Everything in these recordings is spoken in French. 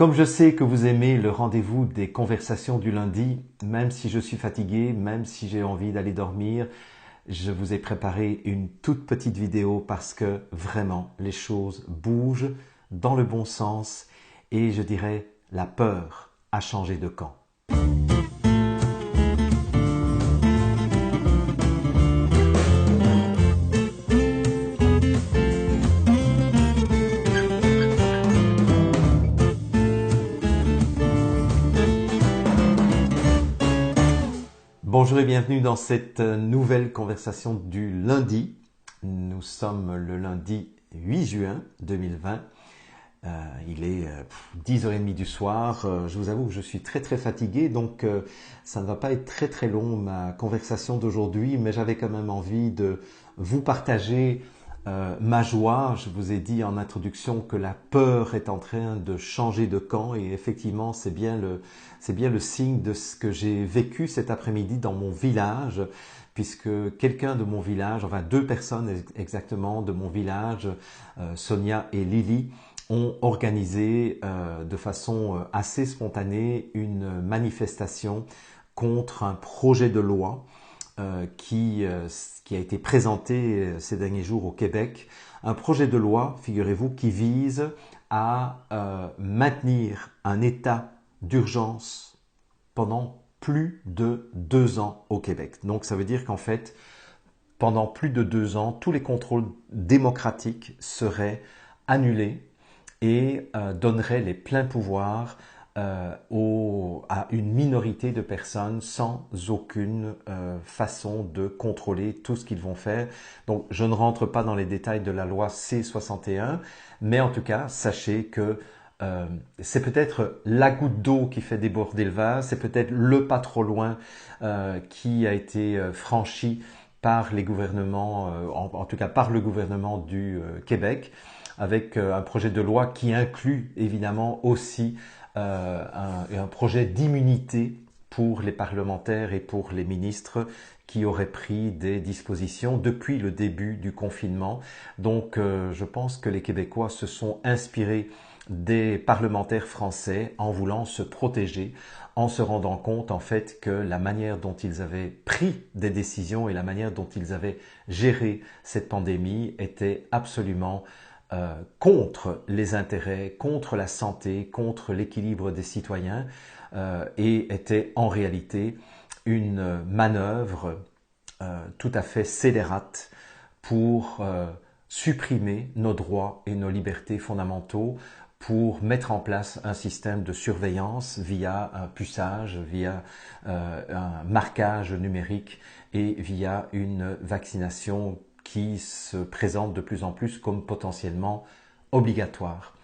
Comme je sais que vous aimez le rendez-vous des conversations du lundi, même si je suis fatigué, même si j'ai envie d'aller dormir, je vous ai préparé une toute petite vidéo parce que vraiment les choses bougent dans le bon sens et je dirais la peur a changé de camp. Bonjour et bienvenue dans cette nouvelle conversation du lundi. Nous sommes le lundi 8 juin 2020. Il est 10h30 du soir. Je vous avoue que je suis très fatigué, donc ça ne va pas être très long ma conversation d'aujourd'hui, mais j'avais quand même envie de vous partager ma joie. Je vous ai dit en introduction que la peur est en train de changer de camp et effectivement c'est bien le signe de ce que j'ai vécu cet après-midi dans mon village, puisque quelqu'un de mon village, enfin 2 personnes exactement de mon village, Sonia et Lily, ont organisé de façon assez spontanée une manifestation contre un projet de loi qui a été présenté ces derniers jours au Québec. Un projet de loi, figurez-vous, qui vise à maintenir un état d'urgence pendant plus de 2 ans au Québec. Donc ça veut dire qu'en fait, pendant plus de 2 ans, tous les contrôles démocratiques seraient annulés et donnerait les pleins pouvoirs à une minorité de personnes sans aucune façon de contrôler tout ce qu'ils vont faire. Donc je ne rentre pas dans les détails de la loi C-61, mais en tout cas, sachez que c'est peut-être la goutte d'eau qui fait déborder le vase, c'est peut-être le pas trop loin qui a été franchi par les gouvernements, en tout cas par le gouvernement du Québec, avec un projet de loi qui inclut évidemment aussi un projet d'immunité pour les parlementaires et pour les ministres qui auraient pris des dispositions depuis le début du confinement. Donc je pense que les Québécois se sont inspirés des parlementaires français en voulant se protéger, en se rendant compte en fait que la manière dont ils avaient pris des décisions et la manière dont ils avaient géré cette pandémie était absolument contre les intérêts, contre la santé, contre l'équilibre des citoyens et était en réalité une manœuvre tout à fait scélérate pour supprimer nos droits et nos libertés fondamentaux, pour mettre en place un système de surveillance via un puçage, via un marquage numérique et via une vaccination qui se présente de plus en plus comme potentiellement obligatoire.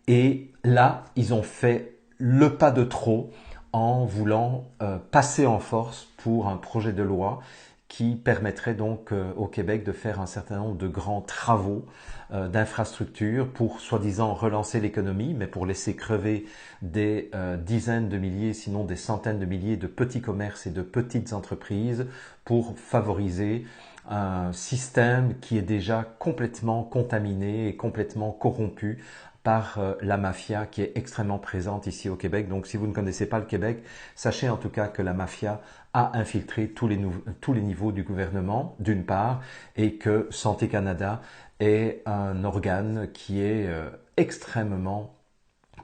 Et là, ils ont fait le pas de trop en voulant passer en force pour un projet de loi qui permettrait donc au Québec de faire un certain nombre de grands travaux d'infrastructures pour soi-disant relancer l'économie, mais pour laisser crever des dizaines de milliers, sinon des centaines de milliers de petits commerces et de petites entreprises pour favoriser un système qui est déjà complètement contaminé et complètement corrompu par la mafia qui est extrêmement présente ici au Québec. Donc si vous ne connaissez pas le Québec, sachez en tout cas que la mafia a infiltré tous les niveaux du gouvernement, d'une part, et que Santé Canada est un organe qui est extrêmement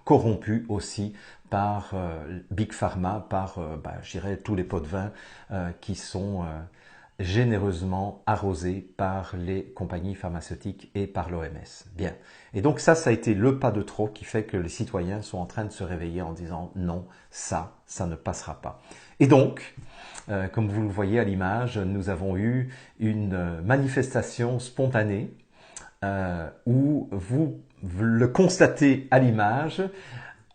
corrompu aussi par Big Pharma, par je dirais tous les pots de vin qui sont généreusement arrosés par les compagnies pharmaceutiques et par l'OMS. Bien. Et donc ça a été le pas de trop qui fait que les citoyens sont en train de se réveiller en disant non, ça ne passera pas. Et donc, comme vous le voyez à l'image, nous avons eu une manifestation spontanée où vous le constatez à l'image,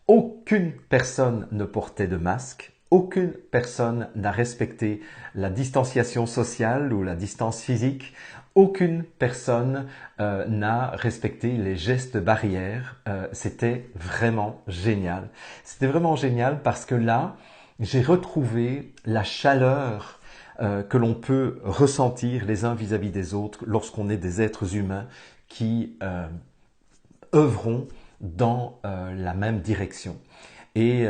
aucune personne ne portait de masque. Aucune personne n'a respecté la distanciation sociale ou la distance physique. Aucune personne n'a respecté les gestes barrières. C'était vraiment génial. C'était vraiment génial parce que là, j'ai retrouvé la chaleur que l'on peut ressentir les uns vis-à-vis des autres lorsqu'on est des êtres humains qui œuvront dans la même direction. Et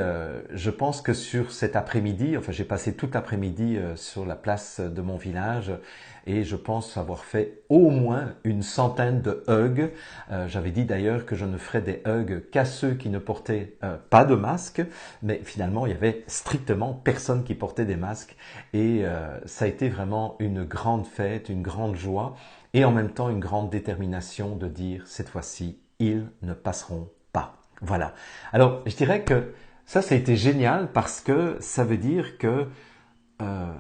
je pense que sur cet après-midi, enfin j'ai passé toute l'après-midi sur la place de mon village et je pense avoir fait au moins une centaine de hugs. J'avais dit d'ailleurs que je ne ferais des hugs qu'à ceux qui ne portaient pas de masque, mais finalement il y avait strictement personne qui portait des masques et ça a été vraiment une grande fête, une grande joie et en même temps une grande détermination de dire cette fois-ci, ils ne passeront pas. Voilà. Alors, je dirais que ça a été génial parce que ça veut dire que euh,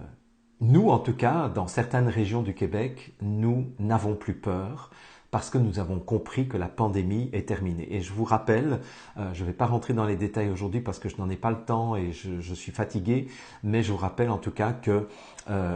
nous, en tout cas, dans certaines régions du Québec, nous n'avons plus peur parce que nous avons compris que la pandémie est terminée. Et je vous rappelle, je ne vais pas rentrer dans les détails aujourd'hui parce que je n'en ai pas le temps et je suis fatigué, mais je vous rappelle en tout cas que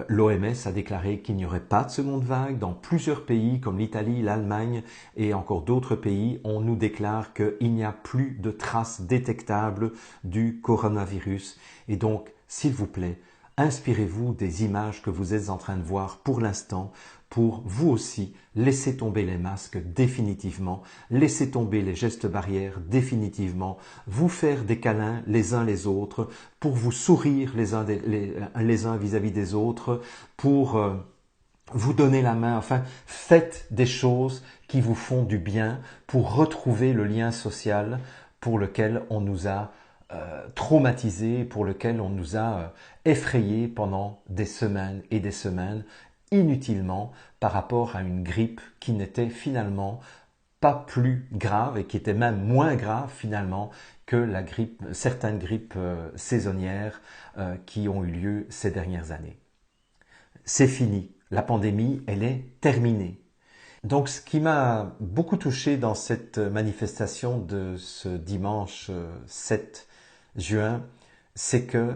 l'OMS a déclaré qu'il n'y aurait pas de seconde vague. Dans plusieurs pays comme l'Italie, l'Allemagne et encore d'autres pays, on nous déclare qu'il n'y a plus de traces détectables du coronavirus. Et donc, s'il vous plaît, inspirez-vous des images que vous êtes en train de voir pour l'instant pour vous aussi laisser tomber les masques définitivement, laisser tomber les gestes barrières définitivement, vous faire des câlins les uns les autres, pour vous sourire les uns vis-à-vis des autres, pour vous donner la main, enfin faites des choses qui vous font du bien pour retrouver le lien social pour lequel on nous a traumatisés, pour lequel on nous a effrayés pendant des semaines et des semaines inutilement par rapport à une grippe qui n'était finalement pas plus grave et qui était même moins grave finalement que la grippe, certaines grippes saisonnières qui ont eu lieu ces dernières années. C'est fini. La pandémie, elle est terminée. Donc, ce qui m'a beaucoup touché dans cette manifestation de ce dimanche 7 juin, c'est que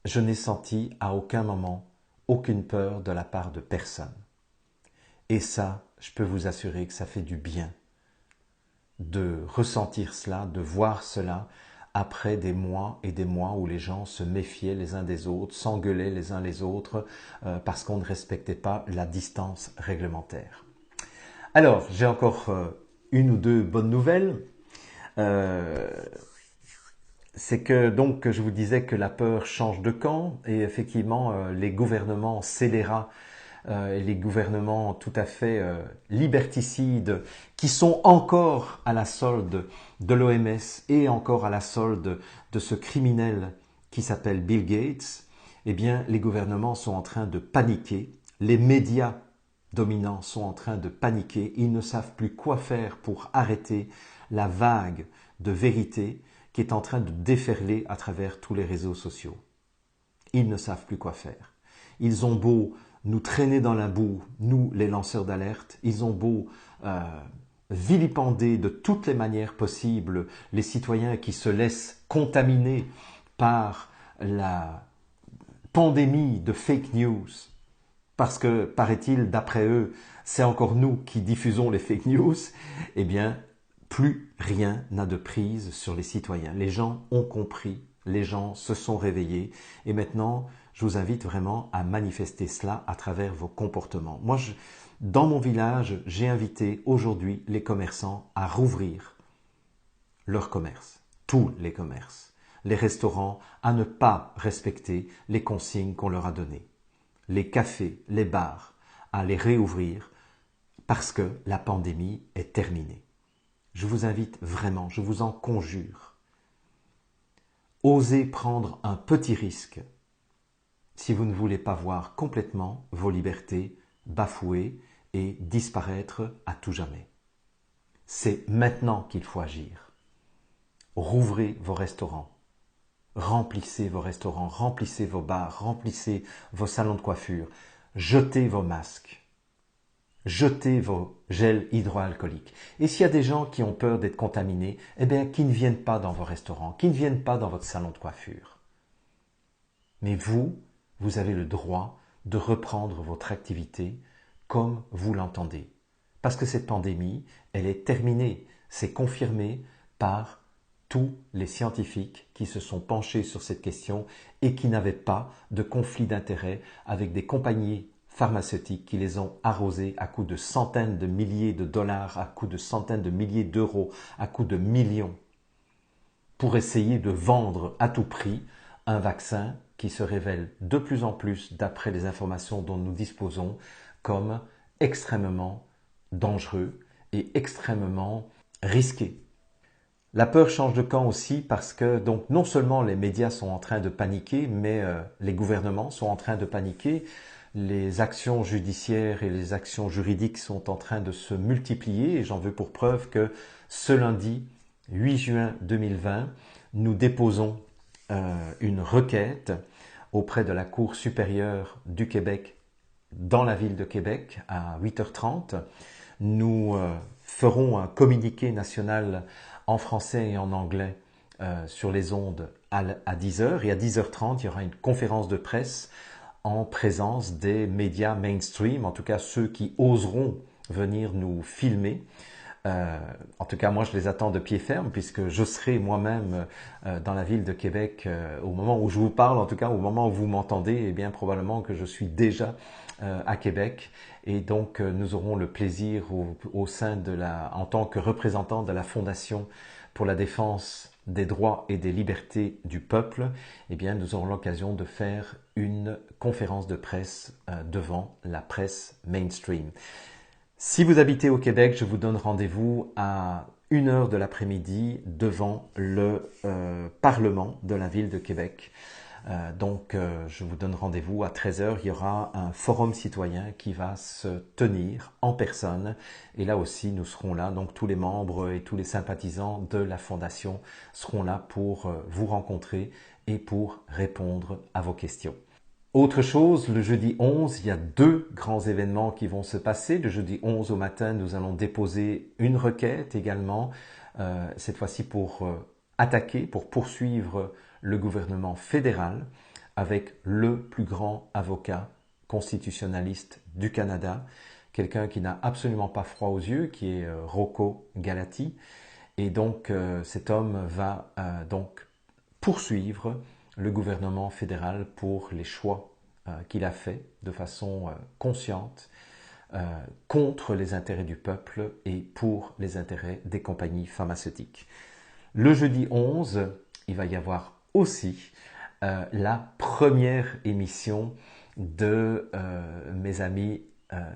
je n'ai senti à aucun moment aucune peur de la part de personne. Et ça, je peux vous assurer que ça fait du bien de ressentir cela, de voir cela après des mois et des mois où les gens se méfiaient les uns des autres, s'engueulaient les uns les autres parce qu'on ne respectait pas la distance réglementaire. Alors, j'ai encore une ou deux bonnes nouvelles. Euh, c'est que donc je vous disais que la peur change de camp et effectivement les gouvernements scélérats et les gouvernements tout à fait liberticides qui sont encore à la solde de l'OMS et encore à la solde de ce criminel qui s'appelle Bill Gates, eh bien les gouvernements sont en train de paniquer, les médias dominants sont en train de paniquer, ils ne savent plus quoi faire pour arrêter la vague de vérité qui est en train de déferler à travers tous les réseaux sociaux. Ils ne savent plus quoi faire. Ils ont beau nous traîner dans la boue, nous les lanceurs d'alerte, ils ont beau vilipender de toutes les manières possibles les citoyens qui se laissent contaminer par la pandémie de fake news, parce que, paraît-il, d'après eux, c'est encore nous qui diffusons les fake news, eh bien, plus rien n'a de prise sur les citoyens. Les gens ont compris, les gens se sont réveillés, et maintenant, je vous invite vraiment à manifester cela à travers vos comportements. Moi, dans mon village, j'ai invité aujourd'hui les commerçants à rouvrir leur commerce, tous les commerces, les restaurants à ne pas respecter les consignes qu'on leur a données, les cafés, les bars à les réouvrir parce que la pandémie est terminée. Je vous invite vraiment, je vous en conjure, osez prendre un petit risque si vous ne voulez pas voir complètement vos libertés bafouées et disparaître à tout jamais. C'est maintenant qu'il faut agir. Rouvrez vos restaurants, remplissez vos restaurants, remplissez vos bars, remplissez vos salons de coiffure, jetez vos masques, jetez vos gels hydroalcooliques. Et s'il y a des gens qui ont peur d'être contaminés, eh bien, qu'ils ne viennent pas dans vos restaurants, qu'ils ne viennent pas dans votre salon de coiffure. Mais vous, vous avez le droit de reprendre votre activité comme vous l'entendez. Parce que cette pandémie, elle est terminée. C'est confirmé par tous les scientifiques qui se sont penchés sur cette question et qui n'avaient pas de conflit d'intérêts avec des compagnies pharmaceutiques qui les ont arrosés à coups de centaines de milliers de dollars, à coups de centaines de milliers d'euros, à coups de millions, pour essayer de vendre à tout prix un vaccin qui se révèle de plus en plus, d'après les informations dont nous disposons, comme extrêmement dangereux et extrêmement risqué. La peur change de camp aussi parce que donc non seulement les médias sont en train de paniquer, mais les gouvernements sont en train de paniquer, les actions judiciaires et les actions juridiques sont en train de se multiplier et j'en veux pour preuve que ce lundi 8 juin 2020, nous déposons une requête auprès de la Cour supérieure du Québec dans la ville de Québec à 8h30. Nous ferons un communiqué national en français et en anglais sur les ondes à 10h et à 10h30, il y aura une conférence de presse en présence des médias mainstream, en tout cas ceux qui oseront venir nous filmer. En tout cas, moi, je les attends de pied ferme puisque je serai moi-même dans la ville de Québec au moment où je vous parle, en tout cas au moment où vous m'entendez, eh bien probablement que je suis déjà à Québec et donc nous aurons le plaisir au sein de en tant que représentant de la Fondation pour la défense des droits et des libertés du peuple, eh bien nous aurons l'occasion de faire une conférence de presse devant la presse mainstream. Si vous habitez au Québec, je vous donne rendez-vous à 1h de l'après-midi devant le Parlement de la ville de Québec. Donc, je vous donne rendez-vous à 13h. Il y aura un forum citoyen qui va se tenir en personne. Et là aussi, nous serons là. Donc, tous les membres et tous les sympathisants de la Fondation seront là pour vous rencontrer et pour répondre à vos questions. Autre chose, le jeudi 11, il y a 2 grands événements qui vont se passer. Le jeudi 11 au matin, nous allons déposer une requête également, cette fois-ci pour attaquer, pour poursuivre le gouvernement fédéral avec le plus grand avocat constitutionnaliste du Canada, quelqu'un qui n'a absolument pas froid aux yeux, qui est Rocco Galati. Et donc cet homme va donc poursuivre le gouvernement fédéral pour les choix qu'il a fait de façon consciente contre les intérêts du peuple et pour les intérêts des compagnies pharmaceutiques. Le jeudi 11, il va y avoir aussi la première émission de mes amis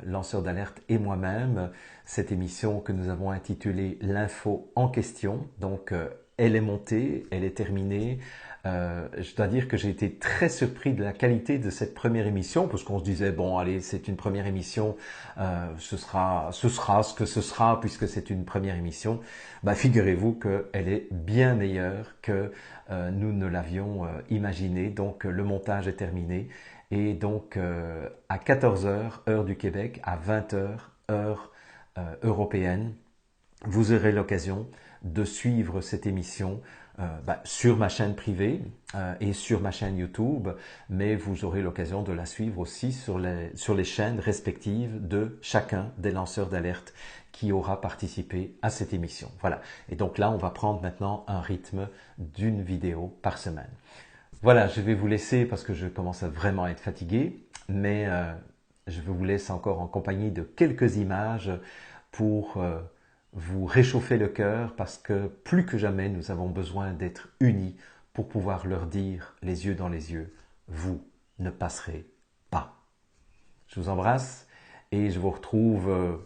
lanceurs d'alerte et moi-même, cette émission que nous avons intitulée L'info en question. Donc, elle est montée, elle est terminée. Je dois dire que j'ai été très surpris de la qualité de cette première émission parce qu'on se disait bon allez c'est une première émission, ce sera ce que ce sera puisque c'est une première émission. Bah figurez-vous qu'elle est bien meilleure que nous ne l'avions imaginé. Donc le montage est terminé et donc à 14h heure du Québec, à 20h heure européenne, vous aurez l'occasion de suivre cette émission sur ma chaîne privée et sur ma chaîne YouTube, mais vous aurez l'occasion de la suivre aussi sur les chaînes respectives de chacun des lanceurs d'alerte qui aura participé à cette émission. Voilà. Et donc là, on va prendre maintenant un rythme d'une vidéo par semaine. Voilà, je vais vous laisser parce que je commence à vraiment être fatigué, mais je vous laisse encore en compagnie de quelques images pour vous réchauffer le cœur parce que plus que jamais, nous avons besoin d'être unis pour pouvoir leur dire les yeux dans les yeux, vous ne passerez pas. Je vous embrasse et je vous retrouve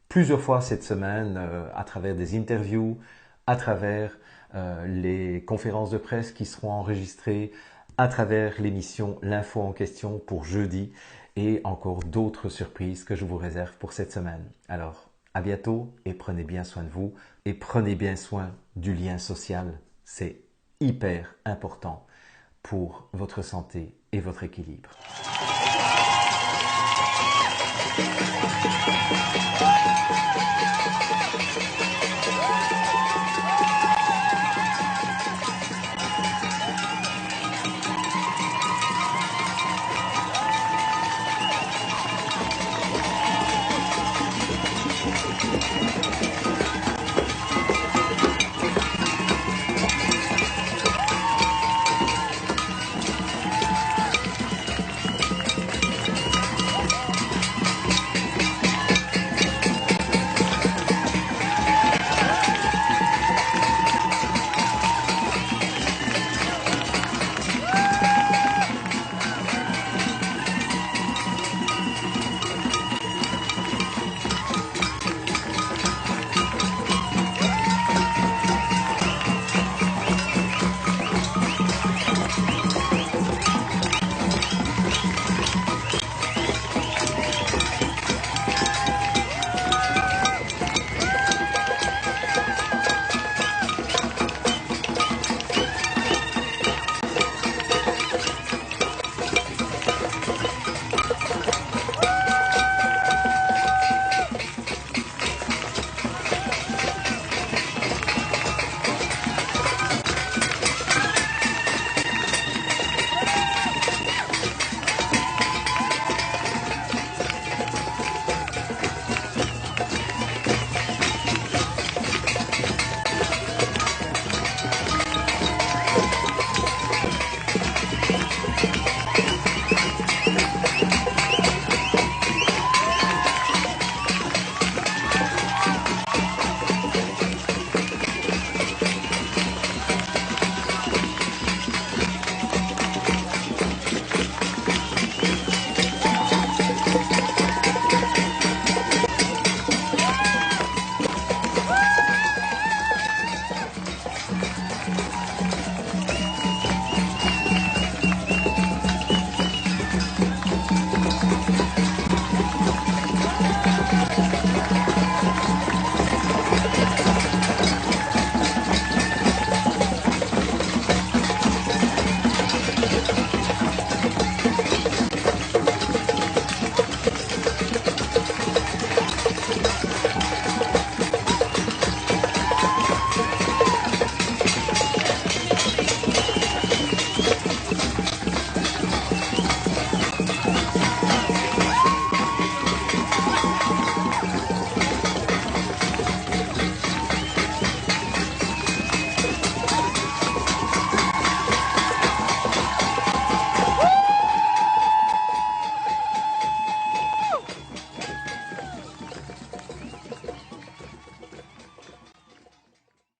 plusieurs fois cette semaine à travers des interviews, à travers les conférences de presse qui seront enregistrées, à travers l'émission L'info en question pour jeudi et encore d'autres surprises que je vous réserve pour cette semaine. Alors, à bientôt et prenez bien soin de vous et prenez bien soin du lien social. C'est hyper important pour votre santé et votre équilibre.